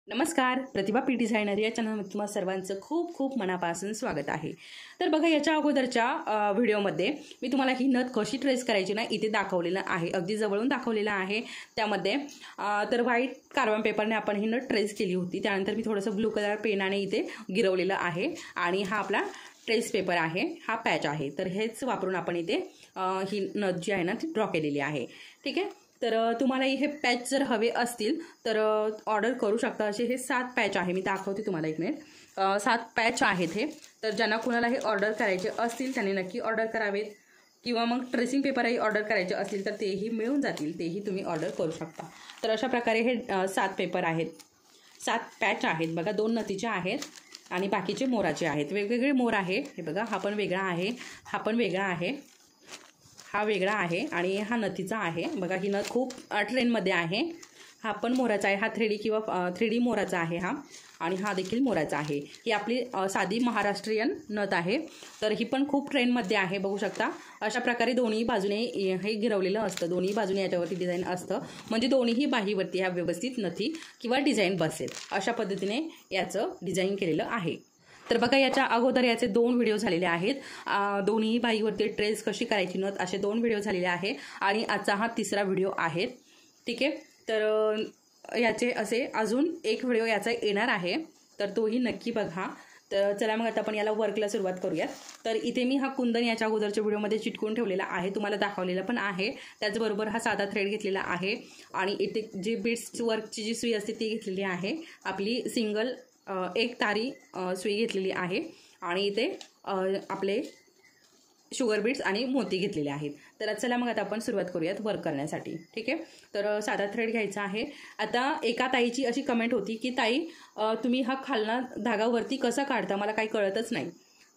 नमस्कार, प्रतिभा P designer या चॅनलमध्ये तुम्हा सर्वांचं खूप खूप मनापासून स्वागत आहे। तर बघा, याच्या अगोदरच्या व्हिडिओमध्ये मी तुम्हाला ही नथ कशी ट्रेस करायची ना इथे दाखवलेलं आहे, अगदी जवळून दाखवलेलं आहे। त्यामध्ये तर व्हाईट कार्बन पेपरने आपण ही नथ ट्रेस केली होती। त्यानंतर मी थोडंसं ब्लू कलर पेनाने इथे गिरवलेलं आहे आणि हा आपला ट्रेस पेपर आहे, हा पॅच आहे। तर हेच वापरून आपण इथे ही नथ जी आहे ना ती ड्रॉ केलेली आहे। ठीक आहे, तर तुम्हाला हे पॅच जर हवे असतील तर ऑर्डर करू शकता। असे हे 7 पॅच आहे, मी दाखवते तुम्हाला एक मिनिट। 7 पॅच आहेत हे। तर ज्यांना कुणाला हे ऑर्डर करायचे असतील त्यांनी नक्की ऑर्डर करावेत, किंवा मग ट्रेसिंग पेपरही ऑर्डर करायचे असतील तर तेही मिळून जातील, तेही तुम्ही ऑर्डर करू शकता। तर अशा प्रकारे हे 7 पेपर आहेत, 7 पॅच आहेत। बघा, 2 नथीचे आहेत आणि बाकीचे मोराचे आहेत। वेगवेगळे मोर आहे, हे बघा, हा पण वेगळा आहे, हा पण वेगळा आहे, हा वेगळा आहे आणि हा नथीचा आहे। बघा, ही नथ खूप ट्रेंडमध्ये आहे। हा पण मोराचा आहे, हा 3D किंवा 3D मोराचा आहे हा, आणि हा देखील मोराचा आहे। ही आपली साधी महाराष्ट्रीयन नथ आहे, तर ही पण खूप ट्रेंडमध्ये आहे। बघू शकता, अशा प्रकारे दोन्ही बाजूने हे गिरवलेलं असतं, दोन्ही बाजूने याच्यावरती डिझाईन असतं, म्हणजे दोन्हीही बाहीवरती ह्या व्यवस्थित नथी किंवा डिझाईन बसेल अशा पद्धतीने याचं डिझाईन केलेलं आहे। तर बघा, याच्या अगोदर याचे 2 व्हिडिओ झालेले आहेत। दोन्ही बाहीवरती ट्रेस कशी करायची नथ असे 2 व्हिडिओ झालेले आहे आणि आजचा हा 3रा व्हिडिओ आहे। ठीक आहे, तर याचे असे अजून एक व्हिडिओ याचा येणार आहे, तर तोही नक्की बघा। तर चला मग आता आपण याला वर्कला सुरुवात करूयात। तर इथे मी हा कुंदन याच्या अगोदरच्या व्हिडिओमध्ये चिटकवून ठेवलेला आहे, तुम्हाला दाखवलेला पण आहे। त्याचबरोबर हा साधा थ्रेड घेतलेला आहे आणि इथे जी बीड्स वर्कची जी सुई असते ती घेतलेली आहे, आपली सिंगल एक तारी सुई घेतलेली आहे आणि इथे आपले शुगर बीड्स आणि मोती घेतलेले आहेत। तर चला मग आता आपण सुरुवात करूयात वर्क करण्यासाठी। ठीक आहे, तर साधा थ्रेड घ्यायचा आहे। आता एका ताईची अशी कमेंट होती की ताई, तुम्ही हा खालना धागा वरती कसा काढता, मला काही कळतच नाही।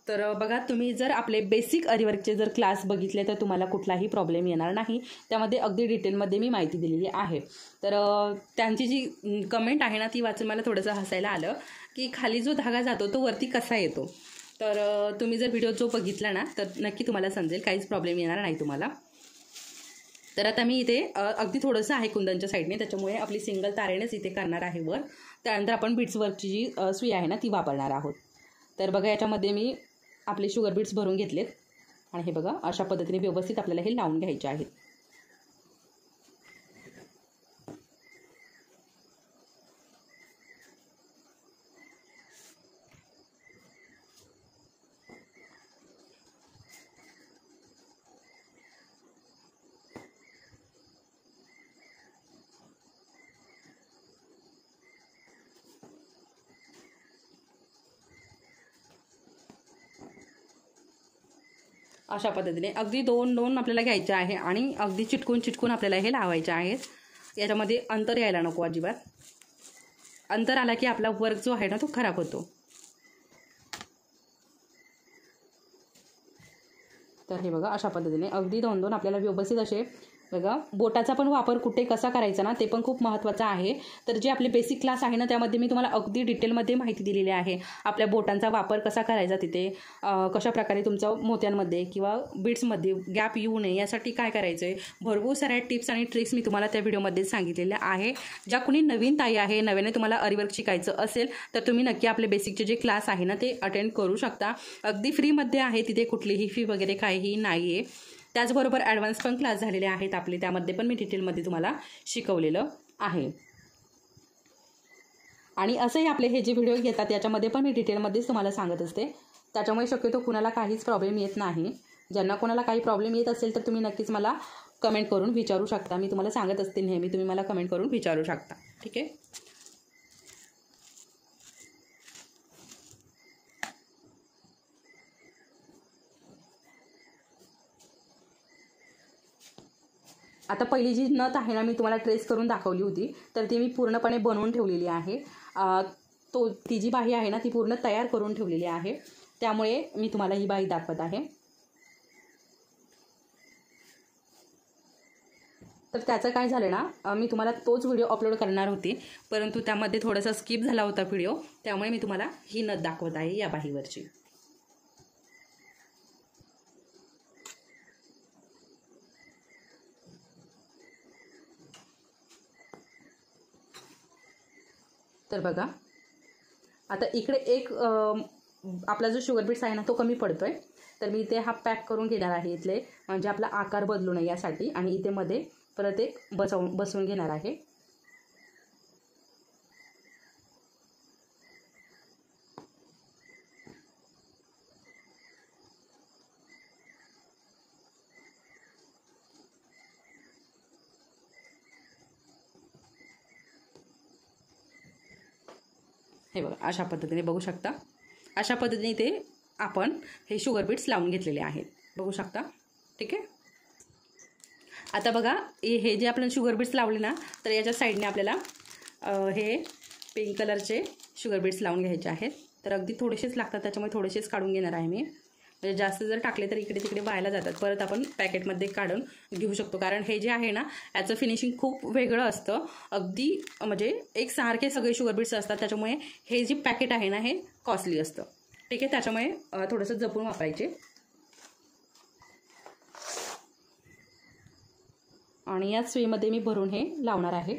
तर बघा, तुम्ही जर आपले बेसिक आरीवर्कचे जर क्लास बघितले तर तुम्हाला कुठलाही प्रॉब्लेम येणार नाही, त्यामध्ये अगदी डिटेलमध्ये मी माहिती दिलेली आहे। तर त्यांची जी कमेंट आहे ना ती वाचून मला थोडंसं हसायला आलं की खाली जो धागा जातो तो वरती कसा येतो। तर तुम्ही जर व्हिडिओ जो बघितला ना तर नक्की तुम्हाला समजेल, काहीच प्रॉब्लेम येणार नाही तुम्हाला। तर आता मी इथे अगदी थोडंसं आहे कुंदनच्या साईडने, त्याच्यामुळे आपली सिंगल तारेनेच इथे करणार आहे वर। त्यानंतर आपण बीड्स वर्कची जी सुई आहे ना ती वापरणार आहोत। तर बघा, याच्यामध्ये मी आपले शुगर बीड्स भरून घेतलेत आणि हे बघा, अशा पद्धतीने व्यवस्थित आपल्याला हे लावून घ्यायचे आहेत। अशा पद्धतीने अगदी 2-2 आपल्याला घ्यायचे आहे आणि अगदी चिटकून आपल्याला हे लावायचे आहेत। याच्यामध्ये अंतर यायला नको अजिबात, अंतर आला की आपला वर्क जो आहे ना तो खराब होतो। तर हे बघा, अशा पद्धतीने अगदी 2-2 आपल्याला व्यवस्थित असे, बघा, बोटाचा पण वापर कुठे कसा करायचा ना ते पण खूप महत्त्वाचं आहे। तर जे आपले बेसिक क्लास आहे ना त्यामध्ये मी तुम्हाला अगदी डिटेलमध्ये माहिती दिलेली आहे, आपल्या बोटांचा वापर कसा करायचा, तिथे कशा प्रकारे तुमच्या मोत्यांमध्ये किंवा बीड्समध्ये गॅप येऊ नये यासाठी काय करायचं आहे, भरपूर साऱ्या टिप्स आणि ट्रिक्स मी तुम्हाला त्या व्हिडिओमध्ये सांगितलेल्या आहे। ज्या कोणी नवीन ताई आहे, नव्याने तुम्हाला आरीवर्क शिकायचं असेल तर तुम्ही नक्की आपले बेसिकचे जे क्लास आहे ना ते अटेंड करू शकता, अगदी फ्रीमध्ये आहे, तिथे कुठलीही फी वगैरे काहीही नाही आहे। त्याचबरोबर ॲडव्हान्स पण क्लास झालेले आहेत आपले, त्यामध्ये पण मी डिटेलमध्ये तुम्हाला शिकवलेलं आहे। आणि असंही आपले हे जे व्हिडिओ घेतात याच्यामध्ये पण मी डिटेलमध्येच तुम्हाला सांगत असते, त्याच्यामुळे शक्यतो कुणाला काहीच प्रॉब्लेम येत नाही। ज्यांना कोणाला काही प्रॉब्लेम येत असेल तर तुम्ही नक्कीच मला कमेंट करून विचारू शकता, मी तुम्हाला सांगत असते नेहमी, तुम्ही मला कमेंट करून विचारू शकता। ठीक आहे, आता पहिली जी नथ आहे ना मी तुम्हाला ट्रेस करून दाखवली होती, तर ती मी पूर्णपणे बनवून ठेवलेली आहे। ती जी बाही आहे ना ती पूर्ण तयार करून ठेवलेली आहे, त्यामुळे मी तुम्हाला ही बाही दाखवत आहे। तर त्याचं काय झालं ना, मी तुम्हाला तोच व्हिडिओ अपलोड करणार होती, परंतु त्यामध्ये थोडासा स्किप झाला होता व्हिडिओ, त्यामुळे मी तुम्हाला ही नथ दाखवत आहे या बाहीवरची। तर बघा आता इकडे एक आपला जो शुगर बीट्स आहे ना तो कमी पडतोय, तर मी इथे हा पॅक करून घेणार आहे इथले, म्हणजे आपला आकार बदलू नये यासाठी. आणि इथे मध्ये परत एक बसवून घेणार आहे. हे बघा अशा पद्धतीने बघू शकता. अशा पद्धतीने ते आपण हे शुगर बीट्स लावून घेतलेले आहेत, बघू शकता. ठीक आहे. आता बघा हे जे आपण शुगर बीट्स लावले ना, तर याच्या साईडने आपल्याला हे पिंक कलरचे शुगर बीट्स लावून घ्यायचे आहेत. तर अगदी थोडेसेच लागतात, त्याच्यामुळे थोडेसेच काढून घेणार आहे मी. म्हणजे जास्त जर टाकले तर इकडे तिकडे व्हायला जातात, परत आपण पॅकेटमध्ये काढून घेऊ शकतो. कारण हे जे आहे ना याचं फिनिशिंग खूप वेगळं असतं, अगदी म्हणजे एकसारखे सगळे शुगर बीट्स असतात, त्याच्यामुळे हे जे पॅकेट आहे ना हे कॉस्टली असतं. ठीक आहे, त्याच्यामुळे थोडंसं जपून वापरायचे. आणि याच सुईमध्ये मी भरून हे लावणार आहे.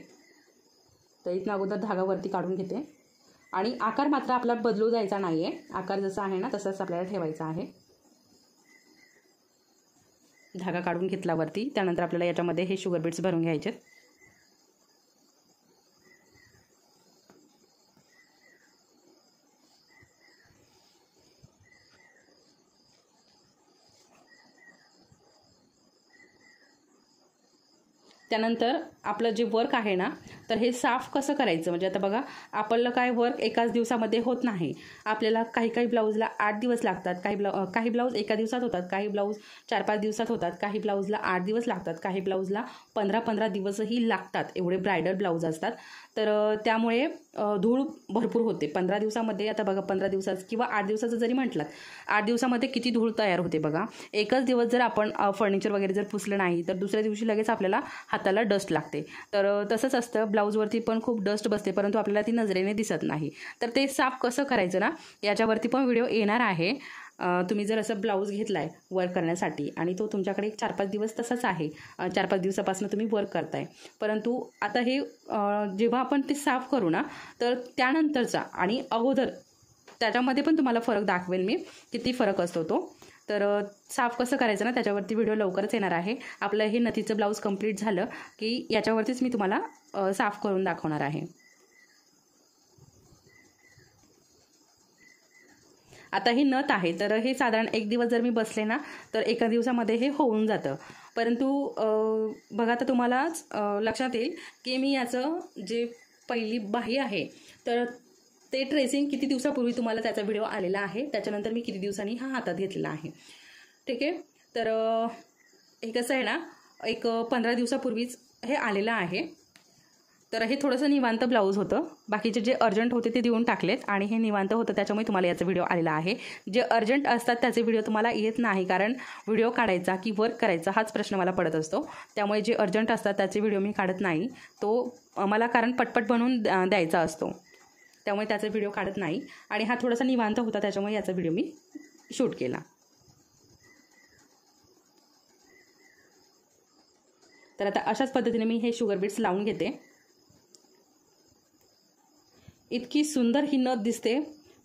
तर इथून अगोदर धागावरती काढून घेते. आणि आकार मात्र आपला बदलू द्यायचा नाही आहे, आकार जसा आहे ना तसाच आपल्याला ठेवायचा आहे. धागा काढून घेतल्यावरती त्यानंतर आपल्याला याच्यामध्ये हे शुगर बीट्स भरून घ्यायचे. त्यानंतर आपलं जे वर्क आहे ना तर हे साफ कसं करायचं, म्हणजे आता बघा आपलं काय वर्क एकाच दिवसामध्ये होत नाही. आपल्याला काही ब्लाऊजला 8 दिवस लागतात, काही ब्लाऊज एका दिवसात होतात, काही ब्लाऊज 4-5 दिवसात होतात, काही ब्लाऊजला 8 दिवस लागतात, काही ब्लाऊजला 15-15 दिवसही लागतात. एवढे ब्रायडल ब्लाऊज असतात. तर त्यामुळे धूळ भरपूर होते 15 दिवसामध्ये. आता बघा 15 दिवसाचं किंवा 8 दिवसाचं जरी म्हटलं, 8 दिवसामध्ये किती धूळ तयार होते बघा. एकच दिवस जर आपण फर्निचर वगैरे जर पुसलं नाही तर दुसऱ्या दिवशी लगेच आपल्याला हाताला डस्ट लागते. तर तसंच असतं, ब्लाऊजवरती पण खूप डस्ट बसते, परंतु आपल्याला ती नजरेने दिसत नाही. तर ते साफ कसं करायचं ना याच्यावरती पण व्हिडिओ येणार आहे. तुम्ही जर असं ब्लाऊज घेतलाय वर्क करण्यासाठी आणि तो तुमच्याकडे 4-5 दिवस तसाच आहे, 4-5 दिवसापासून तुम्ही वर्क करताय, परंतु आता हे जेव्हा आपण ते साफ करू ना तर त्यानंतरचा आणि अगोदर त्याच्यामध्ये पण तुम्हाला फरक दाखवेल मी, किती फरक असतो तो. तर साफ कसं करायचं ना त्याच्यावरती व्हिडिओ लवकरच येणार आहे. आपलं हे नथीचं ब्लाऊज कंप्लीट झालं की याच्यावरतीच मी तुम्हाला साफ करून दाखवणार आहे. आता ही नथ आहे, तर हे साधारण 1 दिवस जर मी बसले ना तर एका दिवसामध्ये हे होऊन जातं. परंतु बघा आता तुम्हालाच लक्षात येईल की मी याचं जे पहिली बाही आहे तर ते ट्रेसिंग किती दिवसापूर्वी तुम्हाला त्याचा व्हिडिओ आलेला आहे, त्याच्यानंतर मी किती दिवसांनी हा हातात घेतलेला आहे. ठीक आहे. तर हे कसं आहे ना एक 15 दिवसापूर्वीच हे आलेलं आहे. तर हे थोडंसं निवांत ब्लाऊज होतं, बाकीचे जे अर्जंट होते ते देऊन टाकलेत आणि हे निवांत होतं त्याच्यामुळे तुम्हाला याचा व्हिडिओ आलेला आहे. जे अर्जंट असतात त्याचे व्हिडिओ तुम्हाला येत नाही, कारण व्हिडिओ काढायचा की वर्क करायचा हाच प्रश्न मला पडत असतो. त्यामुळे जे अर्जंट असतात त्याचे व्हिडिओ मी काढत नाही, तो मला कारण पटपट बनवून द्यायचा असतो, त्यामुळे त्याचा व्हिडिओ काढत नाही. आणि हा थोडासा निवांत होता त्याच्यामुळे याचा व्हिडिओ मी शूट केला. तर आता अशाच पद्धतीने मी हे शुगर बीट्स लावून घेते. इतकी सुंदर ही नथ दिसते,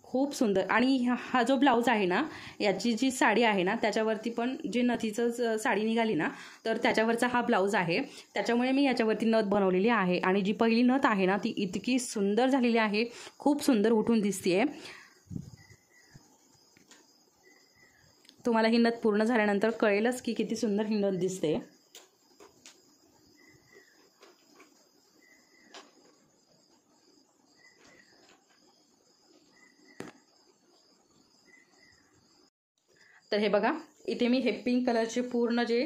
खूप सुंदर. आणि हा जो ब्लाऊज आहे ना याची जी साडी आहे ना त्याच्यावरती पण जे नथीचं साडी निघाली ना तर त्याच्यावरचा हा ब्लाऊज आहे, त्याच्यामुळे मी याच्यावरती नथ बनवलेली आहे. आणि जी पहिली नथ आहे ना ती इतकी सुंदर झालेली आहे, खूप सुंदर उठून दिसते. तुम्हाला ही नथ पूर्ण झाल्यानंतर कळेलच की किती सुंदर ही नथ दिसते. तर हे बघा इथे मी हे पिंक कलरचे पूर्ण जे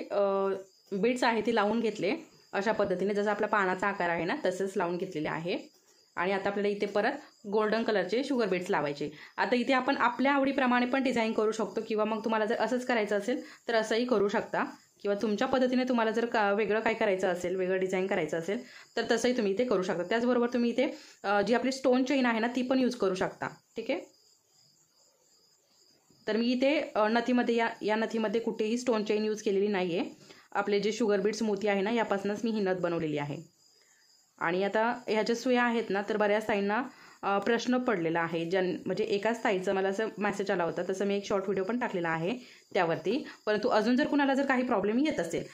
बीड्स आहे ते लावून घेतले अशा पद्धतीने, जसं आपला पानाचा आकार आहे ना तसंच लावून घेतलेले आहे. आणि आता आपल्याला इथे परत गोल्डन कलरचे शुगर बीड्स लावायचे. आता इथे आपण आपल्या आवडीप्रमाणे पण डिझाईन करू शकतो, किंवा मग तुम्हाला जर असंच करायचं असेल तर असंही करू शकता, किंवा तुमच्या पद्धतीने तुम्हाला जर वेगळं काय करायचं असेल, वेगळं डिझाईन करायचं असेल तर तसंही तुम्ही इथे करू शकता. त्याचबरोबर तुम्ही इथे जी आपली स्टोन चेन आहे ना ती पण यूज करू शकता. ठीक आहे. तर मी इथे नथीमध्ये या नथीमध्ये कुठेही स्टोन चेन यूज केलेली नाही आहे. आपले जे शुगर बीड्स मोती आहे ना यापासूनच मी ही नथ बनवलेली आहे. आणि आता ह्या ज्या सुया आहेत ना तर बऱ्याच ताईंना प्रश्न पडलेला आहे. म्हणजे एकाच ताईचा मला असं मेसेज आला होता, तसं मी एक शॉर्ट व्हिडिओ पण टाकलेला आहे त्यावरती. परंतु अजून जर कुणाला जर काही प्रॉब्लेम येत असेल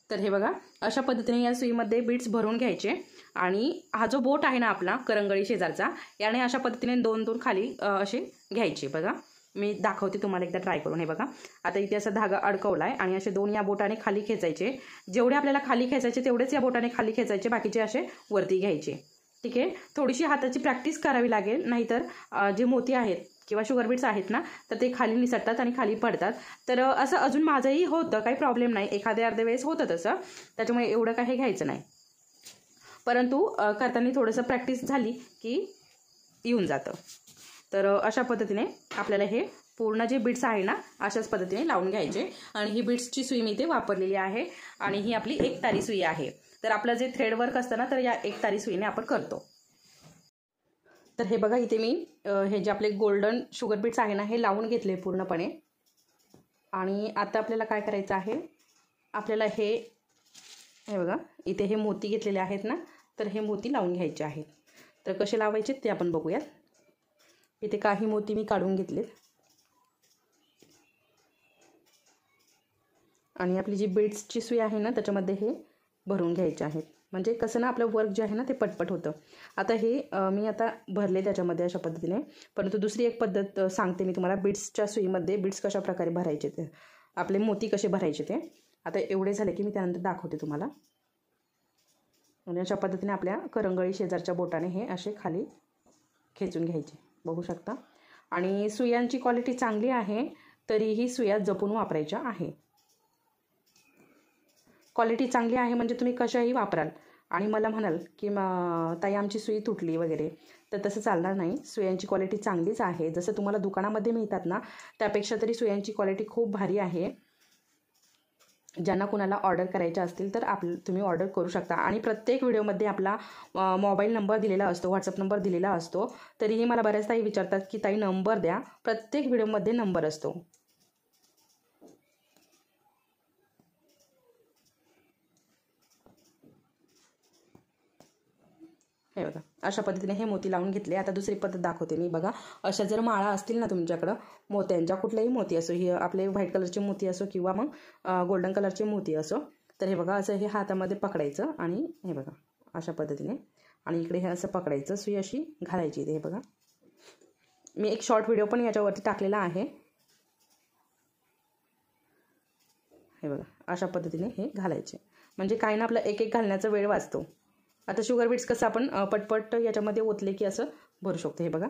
तर हे बघा, अशा पद्धतीने या सुईमध्ये बीड्स भरून घ्यायचे. आणि हा जो बोट आहे ना आपला करंगळी शेजारचा, याने अशा पद्धतीने दोन दोन खाली असे घ्यायचे. बघा मी दाखवते तुम्हाला एकदा ट्राय करून. हे बघा, आता इथे असा धागा अडकवलाय आणि असे दोन या बोटाने खाली खेचायचे. जेवढे आपल्याला खाली खेचायचे तेवढेच या बोटाने खाली खेचायचे, बाकीचे असे वरती घ्यायचे. ठीक आहे, थोडीशी हाताची प्रॅक्टिस करावी लागेल, नाहीतर जे मोती आहेत किंवा शुगर बीट्स आहेत ना, तर ते खाली निसटतात आणि खाली पडतात. तर असं अजून माझंही होतं, काही प्रॉब्लेम नाही, एखाद्या अर्ध्या वेळेस होतं तसं, त्याच्यामुळे एवढं काही घ्यायचं नाही. परंतु करताना थोडंसं प्रॅक्टिस झाली की येऊन जातं. तर अशा पद्धतीने आपल्याला हे पूर्ण जे बीट्स आहे ना, अशाच पद्धतीने लावून घ्यायचे. आणि ही बीट्सची सुई मी इथे वापरलेली आहे आणि ही आपली एक तारी सुई आहे. तर आपलं जे थ्रेड वर्क असतं ना, तर या एक तारी सुईने आपण करतो. तर हे बघा, इथे मी हे जे आपले गोल्डन शुगर बीट्स आहे ना, हे लावून घेतले पूर्णपणे. आणि आता आपल्याला काय करायचं आहे, आपल्याला हे बघा, इथे हे मोती घेतलेले आहेत ना, तर हे मोती लावून घ्यायचे आहेत. तर कसे लावायचे ते आपण बघूयात. इथे काही मोती मी काढून घेतलेत आणि आपली जी बीड्सची सुई आहे ना, त्याच्यामध्ये हे भरून घ्यायचे आहेत. म्हणजे कसं ना, आपलं वर्क जे आहे ना ते पटपट होतं. आता हे मी आता भरले त्याच्यामध्ये अशा पद्धतीने. परंतु दुसरी एक पद्धत सांगते मी तुम्हाला बीड्सच्या सुईमध्ये बीड्स कशा प्रकारे भरायचे, ते आपले मोती कसे भरायचे ते. आता एवढे झाले की मी त्यानंतर दाखवते तुम्हाला. आणि अशा पद्धतीने आपल्या करंगळी शेजारच्या बोटाने हे असे खाली खेचून घ्यायचे, बघू शकता. आणि सुयांची क्वालिटी चांगली आहे, तरीही सुया जपून वापरायच्या आहे. क्वालिटी चांगली आहे म्हणजे तुम्ही कशाही वापराल आणि मला म्हणाल की ताई आमची सुई तुटली वगैरे, तर तसं चालणार नाही. सुयांची क्वालिटी चांगलीच आहे. जसं तुम्हाला दुकानामध्ये मिळतात ना, त्यापेक्षा तरी सुयांची क्वालिटी खूप भारी आहे. ज्यांना कुणाला ऑर्डर करायच्या असतील तर तुम्ही ऑर्डर करू शकता. आणि प्रत्येक व्हिडिओमध्ये आपला मोबाईल नंबर दिलेला असतो, व्हॉट्सअप नंबर दिलेला असतो. तरीही मला बऱ्याच ताई विचारतात की ताई नंबर द्या. प्रत्येक व्हिडिओमध्ये नंबर असतो. हे बघा, अशा पद्धतीने हे मोती लावून घेतले. आता दुसरी पद्धत दाखवते मी. बघा, अशा जर माळा असतील ना तुमच्याकडं मोत्यांच्या, कुठल्याही मोती असो, ही आपले व्हाईट कलरचे मोती असो किंवा मग गोल्डन कलरचे मोती असो, तर हे बघा असं हे हातामध्ये पकडायचं आणि हे बघा अशा पद्धतीने, आणि इकडे हे असं पकडायचं, सुई अशी घालायची. हे बघा, मी एक शॉर्ट व्हिडिओ पण याच्यावरती टाकलेला आहे. हे बघा, अशा पद्धतीने हे घालायचे. म्हणजे काय ना, आपला एक एक घालण्याचा वेळ वाचतो. आता शुगर बीट्स कसं आपण पटपट याच्यामध्ये ओतले की असं भरू शकतो. हे बघा,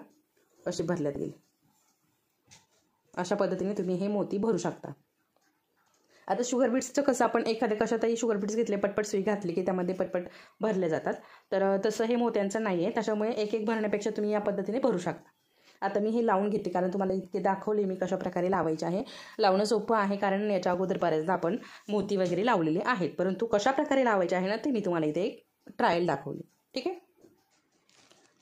असे भरल्यात गेले. अशा पद्धतीने तुम्ही हे मोती भरू शकता. आता शुगर बीट्सचं कसं आपण एखाद्या कशातही शुगर बीट्स घेतले, पटपट सुई घातली की त्यामध्ये पटपट भरले जातात. तर तसं हे मोत्यांचं नाही आहे. त्याच्यामुळे एक एक भरण्यापेक्षा तुम्ही या पद्धतीने भरू शकता. आता मी हे लावून घेते, कारण तुम्हाला इतके दाखवले मी कशा प्रकारे लावायचे आहे. लावणं सोपं आहे, कारण याच्या अगोदर बऱ्याचदा आपण मोती वगैरे लावलेले आहेत. परंतु कशा प्रकारे लावायचे आहे ना, ते मी तुम्हाला इथे एक ट्रायल दाखवली. ठीक आहे.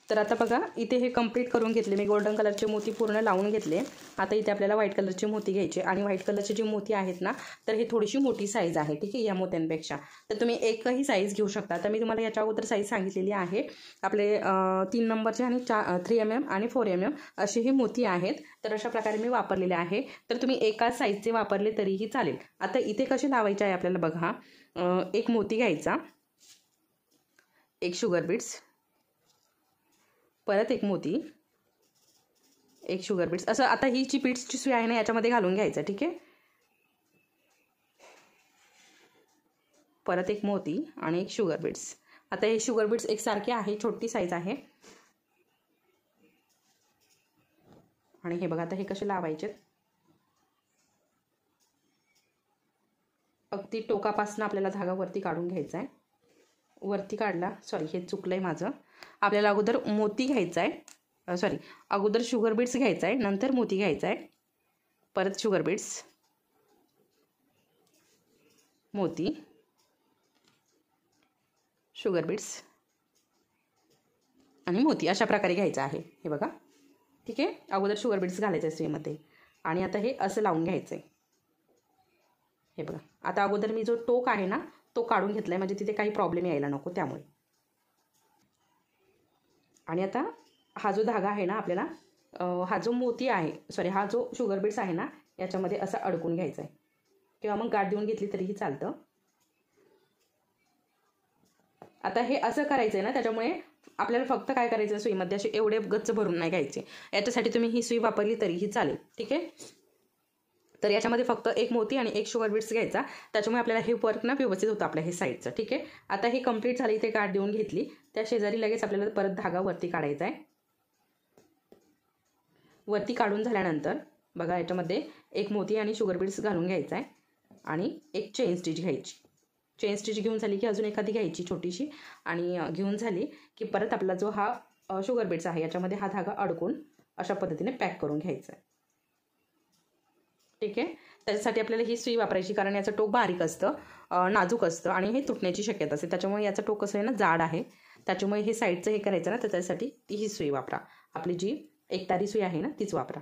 तर आता बघा, इथे हे कंप्लीट करून घेतले मी. गोल्डन कलरचे मोती पूर्ण लावून घेतले. आता इथे आपल्याला व्हाईट कलरचे मोती घ्यायचे. आणि व्हाईट कलरचे जे मोती आहेत ना, तर हे थोडीशी मोठी साईज आहे. ठीक आहे, या मोत्यांपेक्षा. तर तुम्ही एकही साईज घेऊ शकता. तर मी तुम्हाला याच्या अगोदर साईज सांगितलेली आहे. आपले 3 नंबरचे आणि 3 mm आणि 4 mm असे हे मोती आहेत. तर अशा प्रकारे मी वापरलेले आहे. तर तुम्ही एकाच साईजचे वापरले तरीही चालेल. आता इथे कसे लावायचे आहे आपल्याला बघा. एक मोती घ्यायचा, एक शुगर बीट्स, परत एक मोती, एक शुगर बीट्स, असं आता ही जी बीट्सची सुई आहे ना, याच्यामध्ये घालून घ्यायचं. ठीक आहे. परत एक मोती आणि एक शुगर बीट्स. आता हे शुगर बीट्स एकसारखे आहे, छोटी साईज आहे. आणि हे बघा, आता हे कसे लावायचे. अगदी टोकापासून आपल्याला धागा वरती काढून घ्यायचा आहे. वरती काढला, सॉरी हे चुकलंय माझं. आपल्याला अगोदर मोती घ्यायचा आहे, सॉरी अगोदर शुगर बीट्स घ्यायचा आहे, नंतर मोती घ्यायचा आहे, परत शुगर बीट्स, मोती, शुगर बीट्स आणि मोती, अशा प्रकारे घ्यायचं आहे. हे बघा. ठीक आहे. अगोदर शुगर बीट्स घालायचे सुईमध्ये आणि आता हे असं लावून घ्यायचं आहे. हे बघा, आता अगोदर मी जो टोक आहे ना, तो काढून घेतलाय, म्हणजे तिथे काही प्रॉब्लेम यायला नको त्यामुळे. आणि आता हा जो धागा आहे ना आपल्याला, हा जो मोती आहे, सॉरी हा जो शुगर बीड्स आहे ना, याच्यामध्ये असा अडकून घ्यायचा आहे किंवा मग गाठ देऊन घेतली तरीही चालतं. आता हे असं करायचं आहे ना, त्याच्यामुळे आपल्याला फक्त काय करायचं, सुईमध्ये असे एवढे गच्च भरून नाही घ्यायचे. याच्यासाठी तुम्ही ही सुई वापरली तरीही चालेल. ठीक आहे. तर याच्यामध्ये फक्त एक मोती आणि एक शुगर बीड्स घ्यायचा, त्याच्यामुळे आपल्याला हे वर्क ना व्यवस्थित होतं आपल्या हे साईडचं. ठीक आहे. आता ही कंप्लीट झाली, इथे गाठ देऊन घेतली, त्या शेजारी लगेच आपल्याला परत धागा वरती काढायचा आहे. वरती काढून झाल्यानंतर बघा याच्यामध्ये एक मोती आणि शुगर बीड्स घालून घ्यायचा आहे आणि एक चेन स्टिच घ्यायची. चेन स्टिच घेऊन झाली की अजून एखादी घ्यायची छोटीशी, आणि घेऊन झाली की परत आपला जो हा शुगर बीड्स आहे याच्यामध्ये हा धागा अडकून अशा पद्धतीने पॅक करून घ्यायचा आहे. ठीक आहे. त्याच्यासाठी आपल्याला ही सुई वापरायची, कारण याचं टोक बारीक असतं, नाजूक असतं आणि हे तुटण्याची शक्यता असते. त्याच्यामुळे याचं टोक कसं आहे ना, जाड आहे, त्याच्यामुळे हे साईडचं हे करायचं ना, तर त्यासाठी ही सुई वापरा. आपली जी एकतारी सुई आहे ना, तीच वापरा.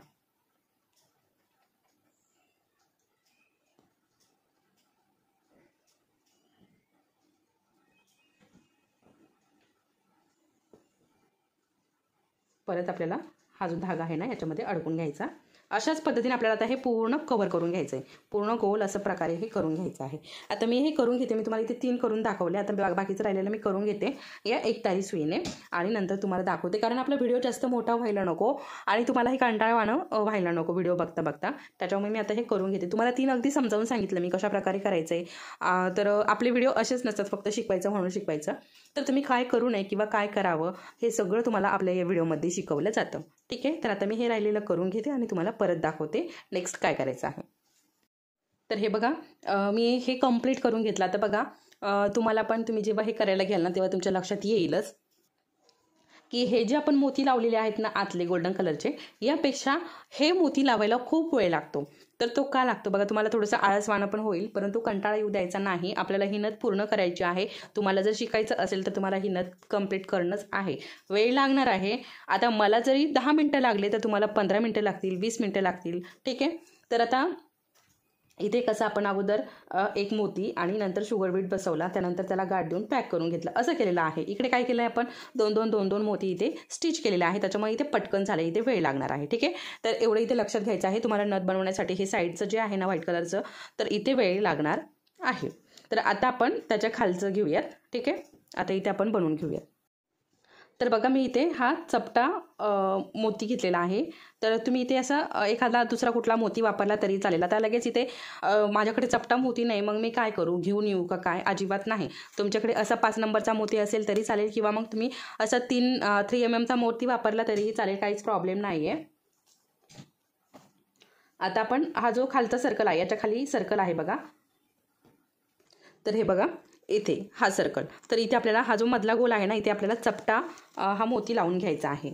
परत आपल्याला हा जो धागा आहे ना याच्यामध्ये अडकून घ्यायचा. अशाच पद्धतीने आपल्याला आता हे पूर्ण कव्हर करून घ्यायचं आहे. पूर्ण गोल असं प्रकारे हे करून घ्यायचं आहे. आता मी हे करून घेते. मी तुम्हाला इथे 3 करून दाखवले. आता बाकीचं राहिलेलं मी करून घेते या एकतारी सुईने आणि नंतर तुम्हाला दाखवते, कारण आपला व्हिडिओ जास्त मोठा व्हायला नको आणि तुम्हालाही कंटाळवाणं व्हायला नको व्हिडिओ बघता बघता. त्याच्यामुळे मी आता हे करून घेते. तुम्हाला 3 अगदी समजावून सांगितलं मी कशा प्रकारे करायचं आहे. तर आपले व्हिडिओ असेच नसतात फक्त शिकवायचं म्हणून शिकवायचं. तर तुम्ही काय करू नये किंवा काय करावं हे सगळं तुम्हाला आपल्या या व्हिडिओमध्ये शिकवलं जातं. ठीक आहे. तर आता मी हे राहिलेलं करून घेते आणि तुम्हाला परत दाखवते नेक्स्ट काय करायचं आहे. तर हे बघा, मी हे कंप्लीट करून घेतलं. आता बघा, तुम्हाला पण तुम्ही जेव्हा हे करायला घ्याल ना, तेव्हा तुमच्या लक्षात येईलच की हे जे आपण मोती लावलेले आहेत ना आतले गोल्डन कलरचे, यापेक्षा हे मोती लावायला खूप वेळ लागतो. तर तो का लागतो बघा, तुम्हाला थोडंसं आळसवाणं पण होईल, परंतु कंटाळा येऊ द्यायचा नाही. आपल्याला ही नथ पूर्ण करायची आहे. तुम्हाला जर शिकायचं असेल तर तुम्हाला ही नथ कंप्लीट करणंच आहे. वेळ लागणार आहे. आता मला जरी 10 मिनटं लागले तर तुम्हाला 15 मिनटं लागतील, 20 मिनटं लागतील. ठीक आहे. तर आता इथे कसं आपण अगोदर एक मोती आणि नंतर शुगर बीट बसवला, त्यानंतर त्याला गाठ देऊन पॅक करून घेतलं, असं केलेलं आहे. इकडे काय केलं आहे आपण, 2-2 मोती इथे स्टिच केलेले आहे, त्याच्यामुळे इथे पटकन झालं, इथे वेळ लागणार आहे. ठीक आहे. तर एवढं इथे लक्षात घ्यायचं आहे. तुम्हाला नथ बनवण्यासाठी हे साईडचं जे आहे ना व्हाईट कलरचं, तर इथे वेळ लागणार आहे. तर आता आपण त्याच्या खालचं घेऊयात. ठीक आहे. आता इथे आपण बनवून घेऊयात. तर बघा, मी इथे हा चपटा मोती घेतलेला आहे. तर तुम्ही इथे असा एखादा दुसरा कुठला मोती वापरला तरी चालेल. आता लगेच इथे माझ्याकडे चपटा मोती नाही, मग मी काय करू, घेऊन येऊ का काय, अजिबात नाही. तुमच्याकडे असा 5 नंबरचा मोती असेल तरी चालेल, किंवा मग तुम्ही असा 3 mm मोती वापरला तरीही चालेल, काहीच प्रॉब्लेम नाही आहे. आता आपण हा जो खालचा सर्कल आहे, याच्या खाली सर्कल आहे बघा. तर हे बघा इथे हा सर्कल, तर इथे आपल्याला हा जो मधला गोल आहे ना, इथे आपल्याला चपटा हा मोती लावून घ्यायचा आहे.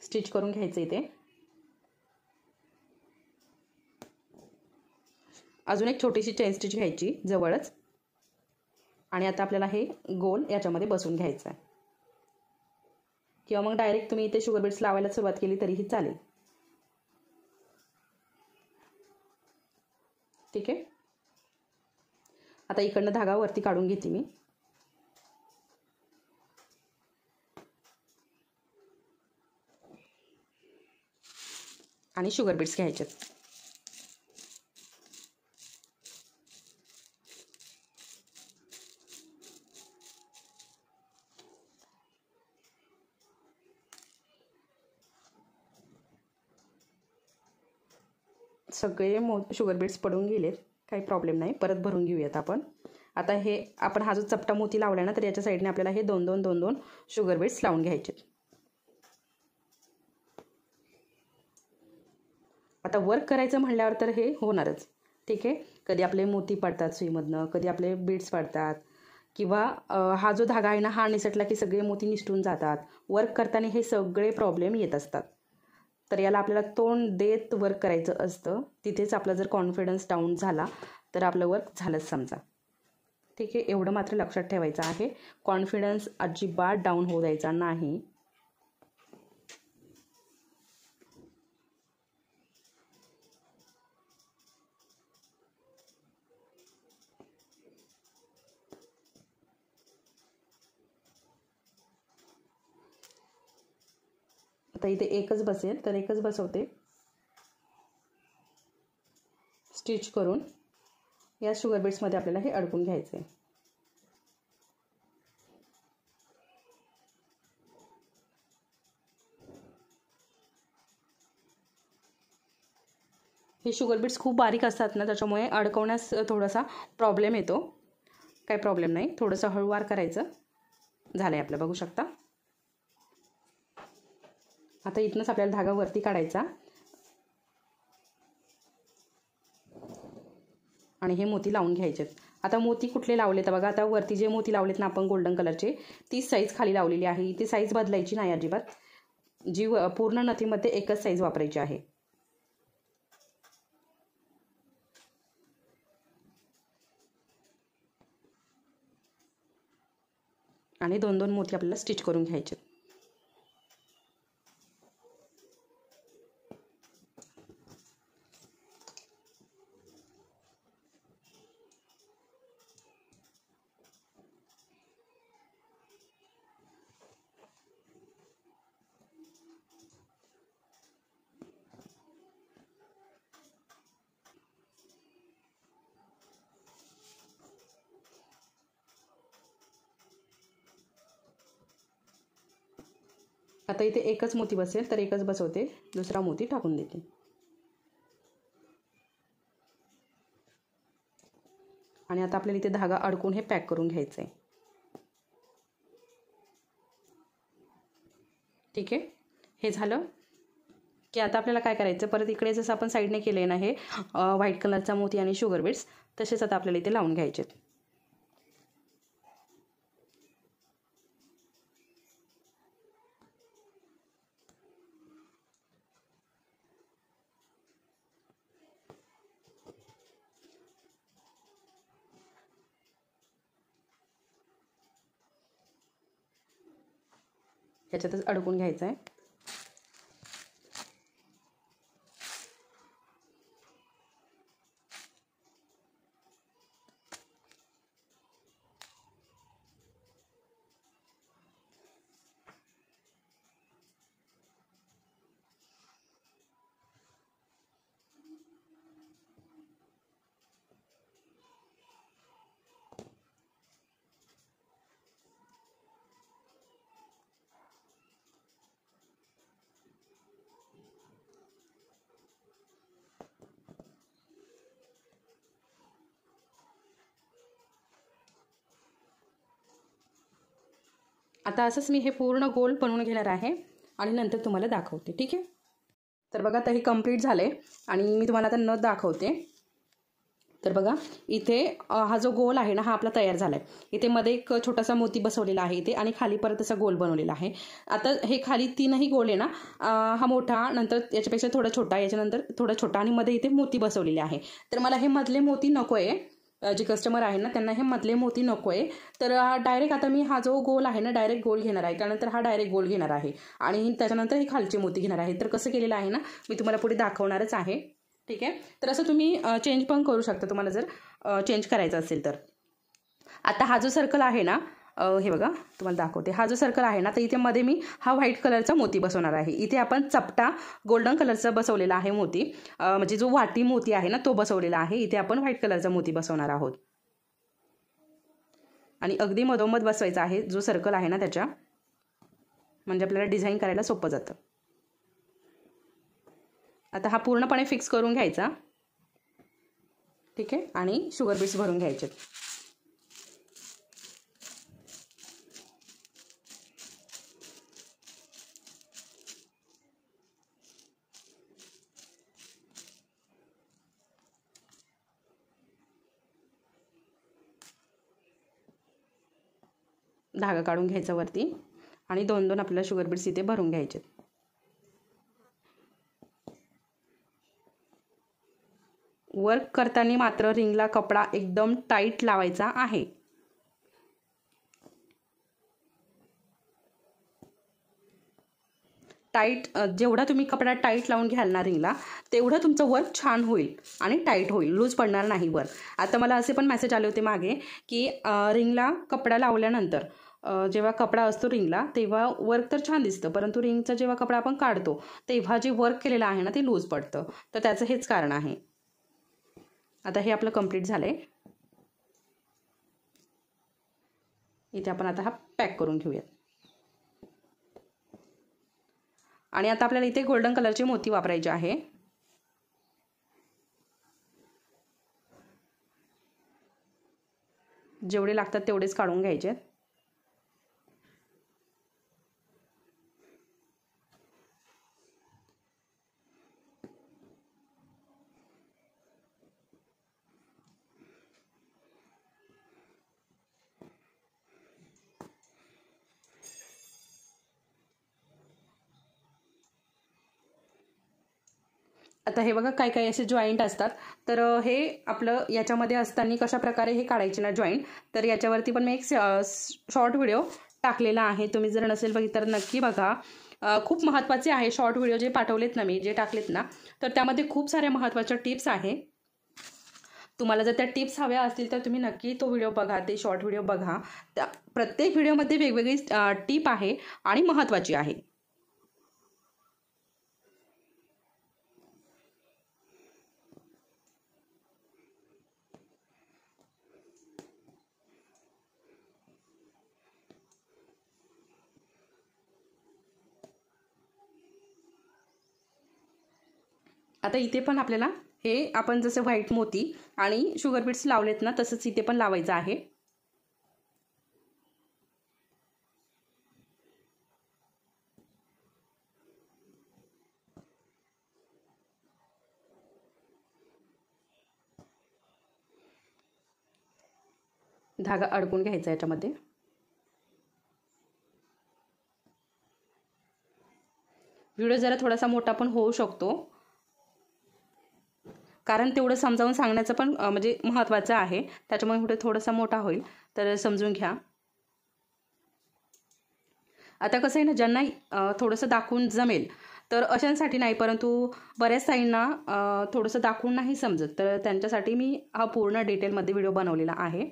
स्टिच करून घ्यायचं इथे. अजून एक छोटीशी चेन स्टिच घ्यायची जवळच, आणि आता आपल्याला हे गोल याच्यामध्ये बसून घ्यायचं आहे, किंवा मग डायरेक्ट तुम्ही इथे शुगर बीट्स लावायला सुरुवात केली तरीही चालेल. ठीक आहे. आता इकडनं धागा वरती काढून घेते मी, आणि शुगर बीट्स घ्यायचे. सगळे शुगर बीट्स पडून गेलेत, काही प्रॉब्लेम नाही, परत भरून घेऊयात आपण. आता हे आपण हा जो चपटा मोती लावला ना, तर याच्या साईडने आपल्याला हे 2-2 शुगर बीट्स लावून घ्यायचे. आता वर्क करायचं म्हणल्यावर तर हे होणारच. ठीक आहे. कधी आपले मोती पडतात सुईमधनं, कधी आपले बीट्स पडतात, किंवा हा जो धागा आहे ना, हा निसटला की सगळे मोती निसटून जातात. वर्क करताना हे सगळे प्रॉब्लेम येत असतात. तर याला आपल्याला तोंड देत वर्क करायचं असतं. तिथेच आपला जर कॉन्फिडन्स डाऊन झाला तर आपलं वर्क झालंच समजा. ठीक आहे. एवढं मात्र लक्षात ठेवायचं आहे, कॉन्फिडन्स अजिबात डाऊन होऊ द्यायचा नाही. आता इथे एकच बसेल तर एकच बसवते, स्टिच करून या शुगर बीड्समध्ये आपल्याला हे अडकून घ्यायचं आहे. हे शुगर बीड्स खूप बारीक असतात ना, त्याच्यामुळे अडकवण्यास थोडासा प्रॉब्लेम येतो. काही प्रॉब्लेम नाही, थोडंसं हळूवार करायचं. झालं आहे आपलं, बघू शकता. आता इथनंच आपल्याला धागा वरती काढायचा आणि हे मोती लावून घ्यायचे. आता मोती कुठले लावले तर बघा, आता वरती जे मोती लावलेत ना आपण गोल्डन कलरचे, ती साईज खाली लावलेली आहे. इथे साईज बदलायची नाही अजिबात, जी पूर्ण नथीमध्ये एकच साईज वापरायची आहे. आणि 2-2 मोती आपल्याला स्टिच करून घ्यायचे. आता इथे एकच मोती बसेल तर एकच बसवते, दुसरा मोती टाकून देते. आणि आता आपल्याला इथे धागा अडकून हे पॅक करून घ्यायचं आहे. ठीक आहे, हे झालं की आता आपल्याला काय करायचं, परत इकडे जसं आपण साईडने केले ना हे व्हाईट कलरचा मोती आणि शुगर बीड्स, तसेच आता आपल्याला इथे लावून घ्यायचे. ह्याच्यातच अडकून घ्यायचं आहे. आता असंच मी हे पूर्ण गोल बनवून घेणार आहे आणि नंतर तुम्हाला दाखवते. ठीक आहे, तर बघा आता हे कंप्लीट झाले आणि मी तुम्हाला आता नथ दाखवते. तर बघा इथे हा जो गोल आहे ना, हा आपला तयार झाला आहे. इथे मध्ये एक छोटासा मोती बसवलेला आहे इथे आणि खाली परत असा गोल बनवलेला आहे. आता हे खाली 3ही गोल आहे ना, हा मोठा, नंतर याच्यापेक्षा थोडा छोटा, याच्यानंतर थोडा छोटा आणि मध्ये इथे मोती बसवलेले आहे. तर मला हे मधले मोती नको आहे, जे कस्टमर आहे ना त्यांना हे मधले मोती नको आहे. तर डायरेक्ट आता मी हा जो गोल आहे ना, डायरेक्ट गोल घेणार आहे. त्यानंतर हा डायरेक्ट गोल घेणार आहे आणि त्याच्यानंतर हे खालचे मोती घेणार आहे. तर कसं केलेलं आहे ना, मी तुम्हाला पुढे दाखवणारच आहे. ठीक आहे, तर असं तुम्ही चेंज पण करू शकता तुम्हाला जर चेंज करायचं असेल तर. आता हा जो सर्कल आहे ना, हे बघा तुम्हाला दाखवते. हा जो सर्कल आहे ना, तर इथे मध्ये मी हा व्हाईट कलरचा मोती बसवणार आहे. इथे आपण चपटा गोल्डन कलरचा बसवलेला आहे मोती, म्हणजे जो वाटी मोती आहे ना तो बसवलेला आहे. इथे आपण व्हाईट कलरचा मोती बसवणार आहोत आणि अगदी मधोमध बसवायचा आहे जो सर्कल आहे ना त्याच्या, म्हणजे आपल्याला डिझाईन करायला सोपं जातं. आता हा पूर्णपणे फिक्स करून घ्यायचा. ठीक आहे, आणि शुगर बीड्स भरून घ्यायचे. धागा काढून घ्यायचा वरती आणि 2-2 आपल्याला शुगर बीड्स इथे भरून घ्यायचे. वर्क करताना मात्र रिंगला कपडा एकदम टाईट लावायचा आहे. टाईट जेवढा तुम्ही कपडा टाईट लावून घ्याल ना रिंगला, तेवढं तुमचं वर्क छान होईल आणि टाईट होईल, लूज पडणार नाही वर्क. आता मला असे पण मेसेज आले होते मागे की रिंगला कपडा लावल्यानंतर जेव्हा कपडा असतो रिंगला तेव्हा वर्क तर छान दिसतं, परंतु रिंगचा जेव्हा कपडा आपण काढतो तेव्हा जे वर्क केलेलं आहे ना ते लूज पडतं. तर त्याचं हेच कारण आहे. आता हे आपलं कंप्लीट झालं आहे. इथे आपण आता हा पॅक करून घेऊयात. आणि आता आपल्याला इथे गोल्डन कलरचे मोती वापरायचे आहे. जेवढे लागतात तेवढेच काढून घ्यायचे. आता हे बघा काय काय असे जॉईंट असतात. तर हे आपलं याच्यामध्ये असताना कशा प्रकारे हे काढायचे ना जॉईंट, तर याच्यावरती पण मी एक शॉर्ट व्हिडिओ टाकलेला आहे. तुम्ही जर नसेल बघितलं तर नक्की बघा. खूप महत्त्वाचे आहे शॉर्ट व्हिडिओ जे पाठवलेत ना मी, जे टाकलेत ना, तर त्यामध्ये खूप साऱ्या महत्त्वाच्या टिप्स आहे. तुम्हाला जर त्या टिप्स हव्या असतील तर तुम्ही नक्की तो व्हिडिओ बघा, ते शॉर्ट व्हिडिओ बघा. त्या प्रत्येक व्हिडिओमध्ये वेगवेगळी टिप आहे आणि महत्त्वाची आहे. आता इथे पण आपल्याला हे आपण जसे व्हाईट मोती आणि शुगर बीट्स लावलेत ना तसंच इथे पण लावायचं आहे. धागा अडकून घ्यायचा याच्यामध्ये. व्हिडिओ जरा थोडासा मोठा पण होऊ शकतो, कारण तेवढं समजावून सांगण्याचं पण म्हणजे महत्त्वाचं आहे. त्याच्यामुळे व्हिडिओ थोडासा मोठा होईल, तर समजून घ्या. आता कसं आहे ना, ज्यांना थोडंसं दाखवून जमेल तर अशांसाठी नाही, परंतु बऱ्याच ताईंना थोडंसं दाखवून नाही समजत, तर त्यांच्यासाठी मी हा पूर्ण डिटेलमध्ये व्हिडिओ बनवलेला आहे.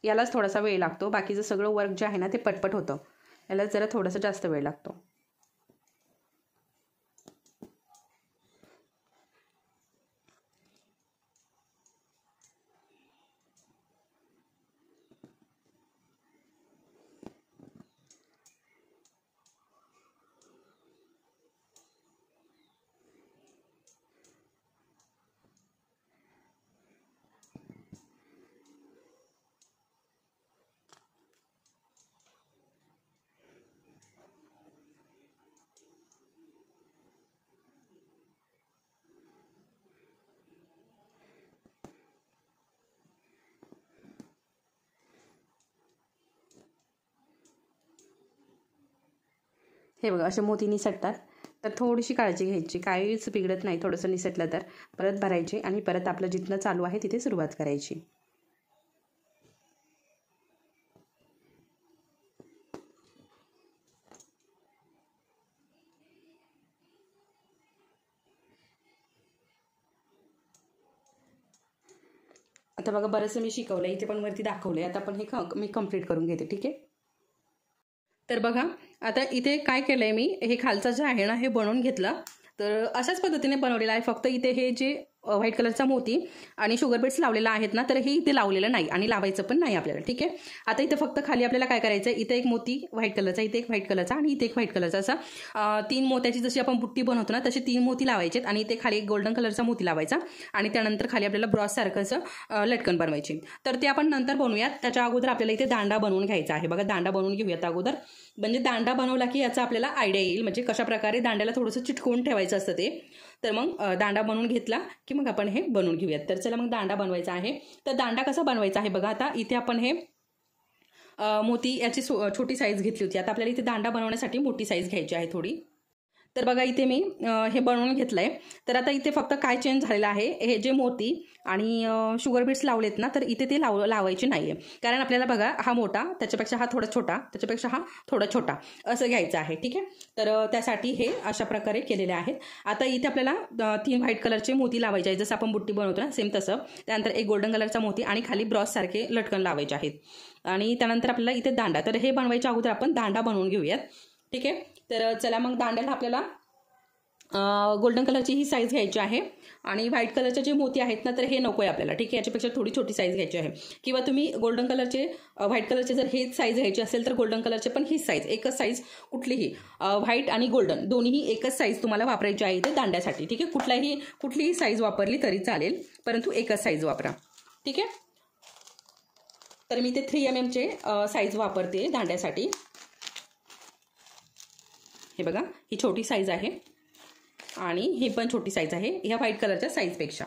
यालाच थोडासा वेळ लागतो. बाकीचं सगळं वर्क जे आहे ना ते पटपट होतं. याला जरा थोडासा जास्त वेळ लागतो. हे बघा असे मोती निसटतात, तर थोडीशी काळजी घ्यायची. काहीच बिघडत नाही. थोडंसं निसटलं तर परत भरायचे आणि परत आपलं जिथनं चालू आहे तिथे सुरुवात करायची. आता बघा बरंचसं मी शिकवलं, इथे पण वरती दाखवले. आता पण हे मी कंप्लीट करून घेते. ठीक आहे. तर बघा आता इथे काय केलंय मी, हे खालचं जे आहे ना हे बनवून घेतलं. तर अशाच पद्धतीने बनवलेलं आहे. फक्त इथे हे जे व्हाईट कलरचा मोती आणि शुगर बीट्स लावलेला आहेत ना, तर हे इथे लावलेलं नाही आणि लावायचं पण नाही आपल्याला. ठीक आहे. आता इथे फक्त खाली आपल्याला काय करायचं आहे, इथे एक मोती व्हाईट कलरचा, इथे एक व्हाईट कलरचा आणि इथे एक व्हाईट कलरचा, असा 3 मोत्याची जशी आपण बुट्टी बनवतो ना तशी 3 मोती लावायचे आणि इथे खाली एक गोल्डन कलरचा मोती लावायचा आणि त्यानंतर खाली आपल्याला ब्रॉस सारखं असं लटकन बनवायची. तर ते आपण नंतर बनवूयात. त्याच्या अगोदर आपल्याला इथे दांडा बनवून घ्यायचा आहे. बघा दांडा बनवून घेऊयात अगोदर. म्हणजे दांडा बनवला की याचा आपल्याला आयडिया येईल, म्हणजे कशा प्रकारे दांड्याला थोडंसं चिटकवून ठेवायचं असतं ते. तर मग दांडा बनवून घेतला की मग आपण हे बनवून घेऊयात. तर चला मग दांडा बनवायचा आहे. तर दांडा कसा बनवायचा आहे बघा. आता इथे आपण हे मोती याची छोटी साईज घेतली होती. आता आपल्याला इथे दांडा बनवण्यासाठी मोठी साईज घ्यायची आहे थोडी. तर बघा इथे मी हे बनवून घेतलं आहे. तर आता इथे फक्त काय चेंज झालेलं आहे, हे जे मोती आणि शुगर बीट्स लावलेत ना, तर इथे ते लावायचे नाही आहे. कारण आपल्याला बघा हा मोठा, त्याच्यापेक्षा हा थोडा छोटा, त्याच्यापेक्षा हा थोडा छोटा असं घ्यायचं आहे. ठीक आहे, तर त्यासाठी हे अशा प्रकारे केलेले आहेत. आता इथे आपल्याला 3 व्हाईट कलरचे मोती लावायचे आहेत, जसं आपण बुट्टी बनवतो ना सेम तसं. त्यानंतर एक गोल्डन कलरचा मोती आणि खाली ब्रॉससारखे लटकन लावायचे आहेत. आणि त्यानंतर आपल्याला इथे दांडा, तर हे बनवायच्या अगोदर आपण दांडा बनवून घेऊयात. ठीक आहे, तर चला मग दांड्याला आपल्याला गोल्डन कलरची ही साईज घ्यायची आहे आणि व्हाईट कलरचे जे मोती आहेत ना, तर हे नको आहे आपल्याला. ठीक आहे, याच्यापेक्षा थोडी छोटी साईज घ्यायची आहे. किंवा तुम्ही गोल्डन कलरचे व्हाईट कलरचे जर हेच साईज घ्यायची असेल तर गोल्डन कलरचे पण हीच साईज, एकच साईज कुठलीही व्हाईट आणि गोल्डन दोन्हीही एकच साईज तुम्हाला वापरायची आहे इथे दांड्यासाठी. ठीक आहे, कुठलीही साईज वापरली तरी चालेल, परंतु एकच साईज वापरा. ठीक आहे, तर मी ते 3 mm चे साईज वापरते दांड्यासाठी. हे बघा, ही छोटी साईज आहे आणि ही पण छोटी साईज आहे ह्या व्हाईट कलरच्या साईजपेक्षा.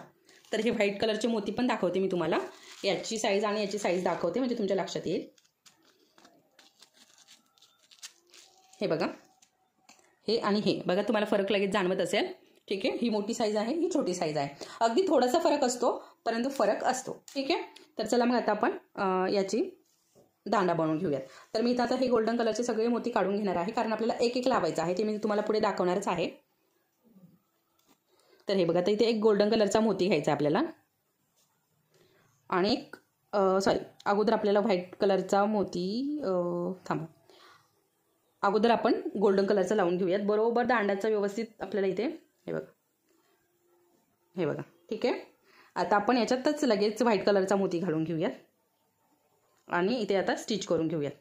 तर हे व्हाईट कलरचे मोती पण दाखवते मी तुम्हाला, याची साईज आणि याची साईज दाखवते म्हणजे तुमच्या लक्षात येईल. हे बघा, हे आणि हे बघा, तुम्हाला फरक लगेच जाणवत असेल. ठीक आहे, ही मोठी साईज आहे, ही छोटी साईज आहे. अगदी थोडासा फरक असतो, परंतु फरक असतो. ठीक आहे, तर चला मग आता आपण याची दांडा बनवून घेऊयात. तर मी इथं आता हे गोल्डन कलरचे सगळे मोती काढून घेणार आहे, कारण आपल्याला एक एक लावायचं आहे, ते मी तुम्हाला पुढे दाखवणारच आहे. तर हे बघा, तर इथे एक गोल्डन कलरचा मोती घ्यायचा आपल्याला आणि एक अगोदर आपल्याला व्हाईट कलरचा मोती अगोदर आपण गोल्डन कलरचा लावून घेऊयात. बरोबर दांड्याचा व्यवस्थित आपल्याला इथे हे बघा. ठीक आहे, आता आपण याच्यातच लगेच व्हाईट कलरचा मोती घालून घेऊयात आणि इथे आता स्टिच करून घेऊयात.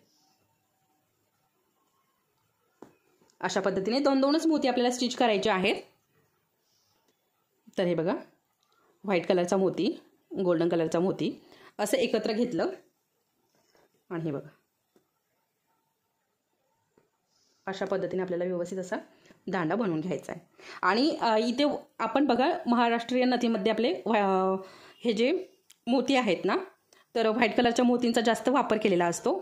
अशा पद्धतीने 2-2च मोती आपल्याला स्टिच करायचे आहेत. तर हे बघा, व्हाईट कलरचा मोती, गोल्डन कलरचा मोती असं एकत्र घेतलं आणि हे बघा, अशा पद्धतीने आपल्याला व्यवस्थित असा दांडा बनवून घ्यायचा आहे. आणि इथे आपण बघा, महाराष्ट्रीयन नथीमध्ये आपले हे जे मोती आहेत ना, तर व्हाईट कलरच्या मोतींचा जास्त वापर केलेला असतो,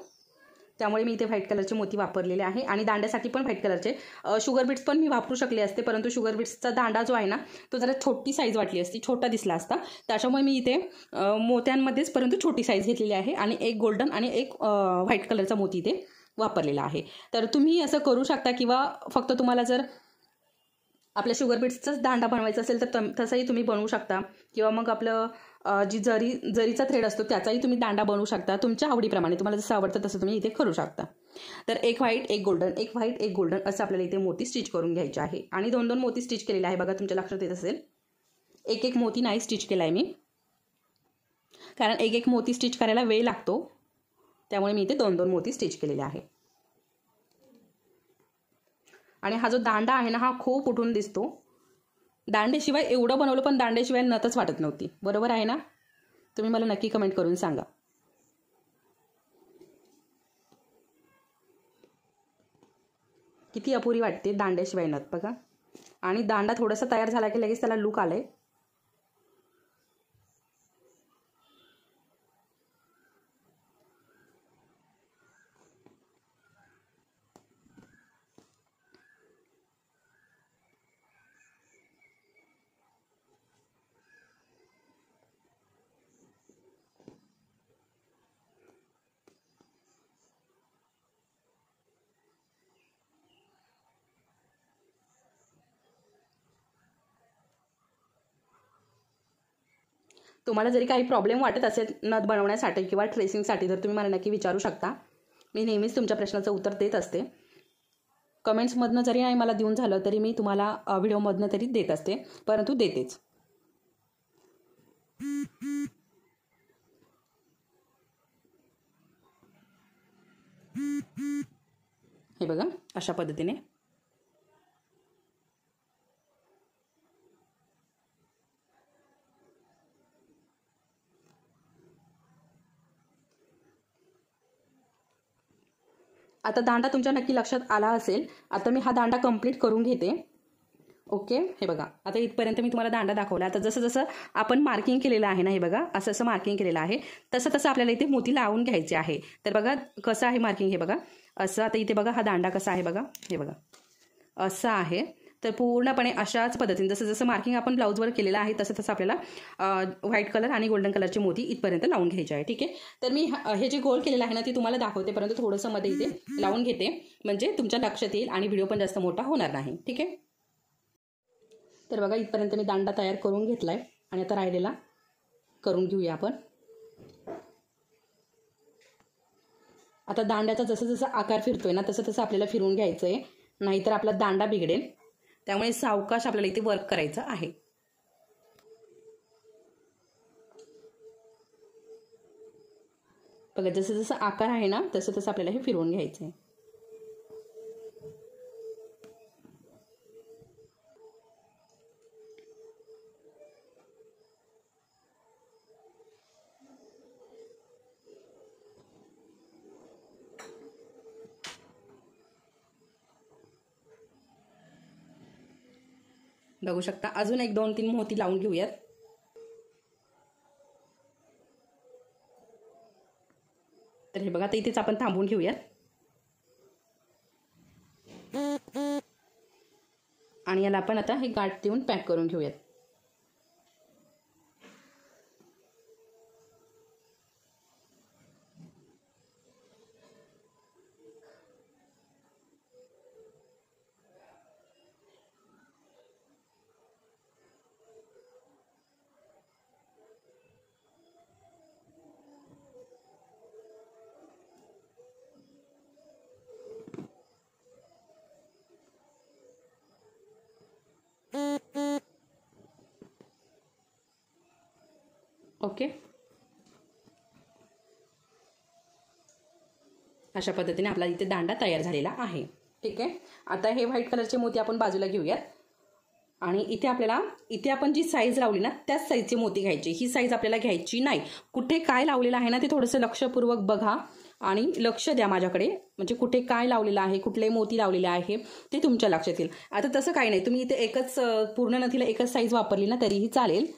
त्यामुळे मी इथे व्हाईट कलरचे मोती वापरलेले आहे. आणि दांड्यासाठी पण व्हाईट कलरचे शुगर बीट्स पण मी वापरू शकले असते, परंतु शुगर बीट्सचा दांडा जो आहे ना, तो जरा छोटी साईज वाटली असती, छोटा दिसला असता, त्याच्यामुळे मी इथे मोत्यांमध्येच परंतु छोटी साईज घेतलेली आहे आणि एक गोल्डन आणि एक व्हाईट कलरचा मोती इथे वापरलेला आहे. तर तुम्ही असं करू शकता, किंवा फक्त तुम्हाला जर आपल्या शुगर बीट्सचाच दांडा बनवायचा असेल तर तसंही तुम्ही बनवू शकता, किंवा मग आपलं जी जरीचा थ्रेड असतो त्याचाही तुम्ही दांडा बनवू शकता. तुमच्या आवडीप्रमाणे तुम्हाला जसं आवडतं तसं तुम्ही इथे करू शकता. तर एक व्हाईट एक गोल्डन, एक व्हाईट एक गोल्डन असं आपल्याला इथे मोती स्टिच करून घ्यायचे आहे. आणि 2-2 मोती स्टिच केलेले आहे बघा, तुमच्या लक्षात येत असेल. एक एक मोती नाही स्टिच केला आहे मी, कारण एक एक मोती स्टिच करायला वेळ लागतो, त्यामुळे मी इथे 2-2 मोती स्टिच केलेले आहे. आणि हा जो दांडा आहे ना, हा खूप उठून दिसतो. दांडेशिवाय एवढं बनवलं पण दांडेशिवाय नथच वाटत नव्हती. बरोबर आहे ना? तुम्ही मला नक्की कमेंट करून सांगा. किती अपुरी वाटते दांड्याशिवाय नथ बघा. आणि दांडा थोडासा तयार झाला की लगेच त्याला लुक आलाय. तुम्हाला जरी काही प्रॉब्लेम वाटत असेल नथ बनवण्यासाठी किंवा ट्रेसिंगसाठी तर तुम्ही मला नक्की विचारू शकता. मी नेहमीच तुमच्या प्रश्नाचं उत्तर देत असते. कमेंट्समधनं जरी नाही मला देऊन झालं तरी मी तुम्हाला व्हिडिओमधनं तरी देत असते, परंतु देतेच. हे बघा अशा पद्धतीने. आता दांडा तुमच्या नक्की लक्षात आला असेल. आता मी हा दांडा कंप्लीट करून घेते. ओके, हे बघा आता इथपर्यंत मी तुम्हाला दांडा दाखवला. आता जसं जसं आपण मार्किंग केलेलं आहे ना, हे बघा असं असं मार्किंग केलेलं आहे, तसं तसं आपल्याला इथे मोती लावून घ्यायचे आहे. तर बघा कसं आहे मार्किंग, हे बघा असं. आता इथे बघा हा दांडा कसा आहे बघा, हे बघा असं आहे. तर पूर्णपणे अशाच पद्धतीने जसं जसं मार्किंग आपण ब्लाऊजवर केलेलं आहे तसं तसं आपल्याला व्हाईट कलर आणि गोल्डन कलरचे मोती इथपर्यंत लावून घ्यायचे आहे. ठीक आहे, तर मी हे जे गोल केलेलं आहे ना ते तुम्हाला दाखवते, परंतु थोडंसं मध्ये इथे लावून घेते म्हणजे तुमच्या लक्षात येईल आणि व्हिडिओ पण जास्त मोठा होणार नाही. ठीक आहे, तर बघा इथपर्यंत मी दांडा तयार करून घेतला आहे आणि आता राहिलेला करून घेऊया आपण. आता दांड्याचा जसं जसं आकार फिरतोय ना तसं तसं आपल्याला फिरवून घ्यायचं आहे, नाहीतर आपला दांडा बिघडेल. त्यामुळे सावकाश आपल्याला इथे वर्क करायचं आहे. बघा जसं जसं आकार आहे ना तसं तसं आपल्याला हे फिरवून घ्यायचं आहे. बघू शकता अजून 1 2 3 मोती लावून घेऊयात. तर हे बघा तर इथेच आपण थांबवून घेऊयात आणि याला आपण आता हे गाठ देऊन पॅक करून घेऊयात. ओके, अशा पद्धतीने आपला इथे दांडा तयार झालेला आहे. ठीक आहे, आता हे व्हाईट कलरचे मोती आपण बाजूला घेऊयात आणि इथे आपण जी साईज लावली ना त्याच साईजचे मोती घ्यायचे. ही साईज आपल्याला घ्यायची नाही. कुठे काय लावलेलं आहे ना ते थोडंसं लक्षपूर्वक बघा आणि लक्ष द्या माझ्याकडे, म्हणजे कुठे काय लावलेलं आहे, कुठले मोती लावलेले आहे ते तुमच्या लक्षात येईल. आता तसं काही नाही, तुम्ही इथे एकच पूर्ण नथीला एकच साईज वापरली ना तरीही चालेल.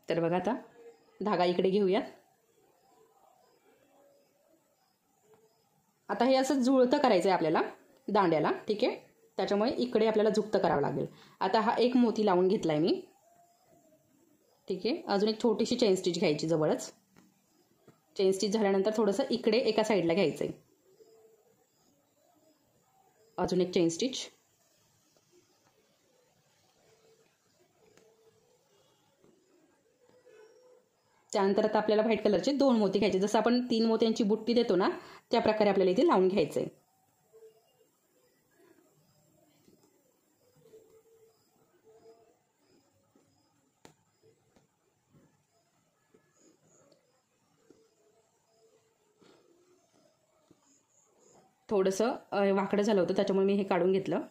तर बघा आता धागा इकडे घेऊयात. आता हे असं जुळतं करायचं आहे आपल्याला दांड्याला. ठीक आहे, त्याच्यामुळे इकडे आपल्याला झुकतं करावं लागेल. आता हा एक मोती लावून घेतलाय मी. ठीक आहे, अजून एक छोटीशी चेन स्टिच घ्यायची जवळच. चेन स्टिच झाल्यानंतर थोडंसं इकडे एका साईडला घ्यायचंय. अजून एक चेन स्टिच. त्यानंतर आता आपल्याला व्हाईट कलरचे 2 मोती घ्यायचे. जसं आपण 3 मोत्यांची बुट्टी देतो ना त्या प्रकारे आपल्याला इथे लावून घ्यायचंय. थोडंसं वाकडं झालं होतं त्याच्यामुळे मी हे काढून घेतलं.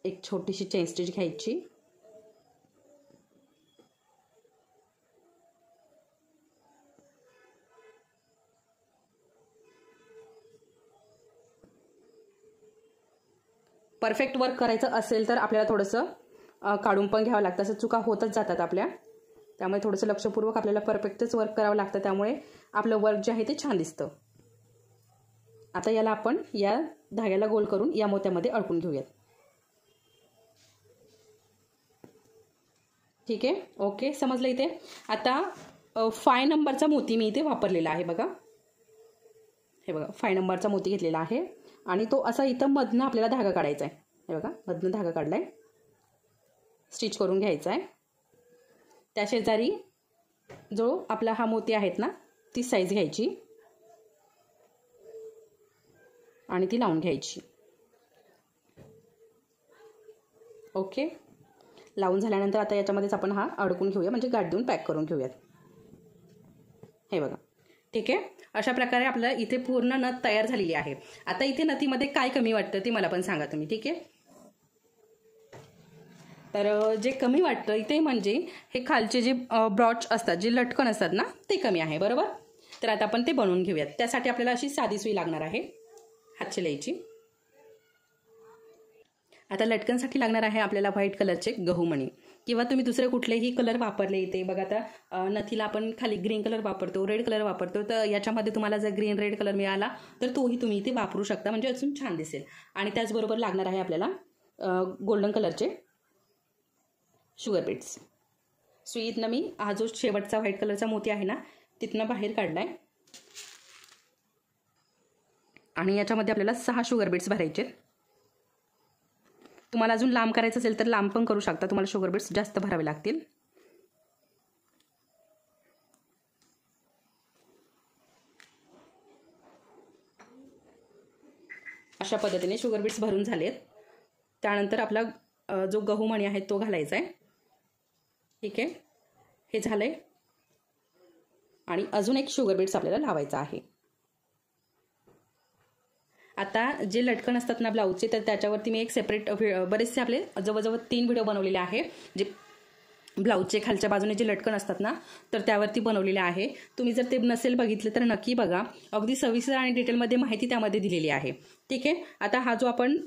एक छोटीशी चेन स्टिच घ्यायची. परफेक्ट वर्क करायचं असेल तर आपल्याला थोडंसं काढून पण घ्यावं लागतं. असं चुका होतच जातात आपल्या, त्यामुळे थोडंसं लक्षपूर्वक आपल्याला परफेक्टच वर्क करावं लागतं. त्यामुळे आपलं वर्क जे आहे ते छान दिसतं. आता याला आपण या धाग्याला गोल करून या मोत्यामध्ये अडकून घेऊयात. ठीक आहे, ओके, समजलं इथे. आता 5 नंबरचा मोती मी इथे वापरलेला आहे. बघा हे बघा 5 नंबरचा मोती घेतलेला आहे आणि तो असा इथं मधनं आपल्याला धागा काढायचा आहे. हे बघा मधनं धागा काढलाय, स्टिच करून घ्यायचा आहे. त्या शेजारी जो आपला हा मोती आहेत ना ती साईज घ्यायची आणि ती लावून घ्यायची. ओके, लावून झाल्यानंतर आता याच्यामध्येच आपण हा अडकून घेऊया, म्हणजे गाठ देऊन पॅक करून घेऊयात. हे बघा, ठीक आहे. अशा प्रकारे आपल्याला इथे पूर्ण नथ तयार झालेली आहे. आता इथे नथीमध्ये काय कमी वाटतं ते मला पण सांगा तुम्ही. ठीक आहे, तर जे कमी वाटतं इथे म्हणजे हे खालचे जे ब्रॉच असतात, जे लटकन असतात ना ते कमी आहे. बरोबर, तर आता आपण ते बनवून घेऊयात. त्यासाठी आपल्याला अशी साधी सुई लागणार आहे हातशिलाईची. आता लटकनसाठी लागणार आहे आपल्याला व्हाईट कलरचे गहूमणी, किंवा तुम्ही दुसरे कुठलेही कलर वापरले इथे. बघा आता नथीला आपण खाली ग्रीन कलर वापरतो, रेड कलर वापरतो, तर याच्यामध्ये तुम्हाला जर ग्रीन रेड कलर मिळाला तर तोही तुम्ही इथे वापरू शकता, म्हणजे अजून छान दिसेल. आणि त्याचबरोबर लागणार आहे आपल्याला गोल्डन कलरचे शुगर बीड्स. सुईतनं मी हा जो शेवटचा व्हाईट कलरचा मोती आहे ना तिथनं बाहेर काढलाय. आणि याच्यामध्ये आपल्याला 6 शुगर बीड्स भरायचे. तुम्हाला अजून लांब करायचं असेल तर लांब पण करू शकता, तुम्हाला शुगर बीड्स जास्त भरावे लागतील. अशा पद्धतीने शुगर बीड्स भरून झालेत. त्यानंतर आपला जो गहूमणी आहे तो घालायचा आहे. ठीक आहे, हे झालंय. आणि अजून एक शुगर बीड्स आपल्याला लावायचा आहे. आता जे लटकन असतात ना ब्लाऊजचे, तर त्याच्यावरती मी एक सेपरेट बरेचसे आपले जवळजवळ 3 व्हिडिओ बनवलेले आहे. जे ब्लाऊजचे खालच्या बाजूने जे लटकन असतात ना तर त्यावरती बनवलेले आहे. तुम्ही जर ते नसेल बघितलं तर नक्की बघा, अगदी सविस्तर आणि डिटेलमध्ये माहिती त्यामध्ये दिलेली आहे. ठीक आहे, आता हा जो आपण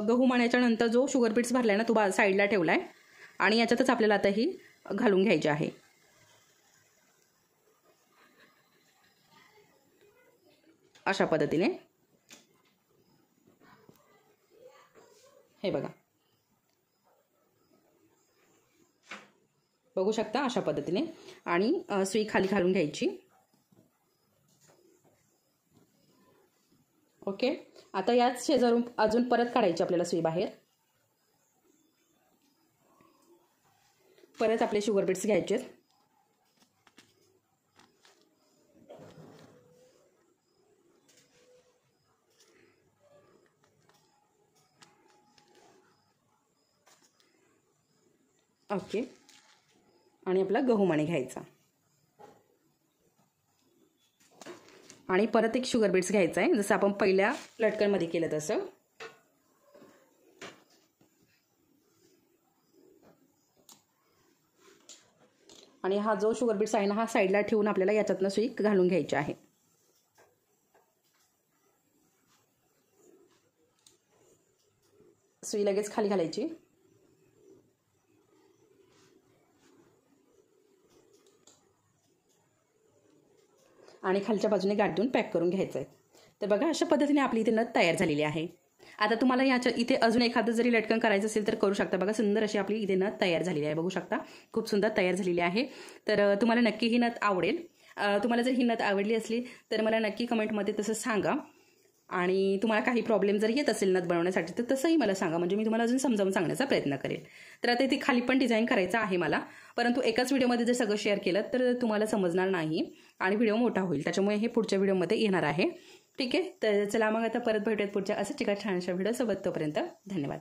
गहूमण्याच्या नंतर जो शुगर बीड्स भरलाय ना तो साईडला ठेवलाय. आणि याच्यातच आपल्याला आता ही घालून घ्यायची आहे. अशा पद्धतीने हे बघा, बघू शकता अशा पद्धतीने. आणि सुई खाली घालून घ्यायची. ओके, आता याच शेजारून अजून परत काढायची आपल्याला सुई बाहेर. परत आपले शुगर बीड्स घ्यायचे. ओके, आणि आपला गहूमणी घ्यायचा. आणि परत एक शुगर बीड्स घ्यायचा आहे, जसं आपण पहिल्या लटकनमध्ये केलं तसं. आणि हा जो शुगर बीड्स आहे ना हा साईडला ठेवून आपल्याला याच्यातनं सुई घालून घ्यायची आहे. सुई लगेच खाली घालायची. आणि खालच्या बाजूने गाठ देऊन पॅक करून घ्यायचं आहे. तर बघा अशा पद्धतीने आपली इथे नथ तयार झालेली आहे. आता तुम्हाला याच्या इथे अजून एखादं जरी लटकन करायचं असेल तर करू शकता. बघा सुंदर अशी आपली इथे नथ तयार झालेली आहे, बघू शकता खूप सुंदर तयार झालेली आहे. तर तुम्हाला नक्की ही नथ आवडेल. तुम्हाला जर ही नथ आवडली असली तर मला नक्की कमेंटमध्ये तसं सांगा. आणि तुम्हाला काही प्रॉब्लेम जर येत असेल नथ बनवण्यासाठी तर तसंही मला सांगा, म्हणजे मी तुम्हाला अजून समजावून सांगण्याचा प्रयत्न करेल. तर आता इथे खाली पण डिझाईन करायचं आहे मला, परंतु एकाच व्हिडिओमध्ये जर सगळं शेअर केलं तर तुम्हाला समजणार नाही आणि व्हिडिओ मोठा होईल. त्याच्यामुळे हे पुढच्या व्हिडिओमध्ये येणार आहे. ठीक आहे, तर चला मग आता परत भेटूयात पुढच्या असं छानशा व्हिडिओसोबत. तोपर्यंत धन्यवाद.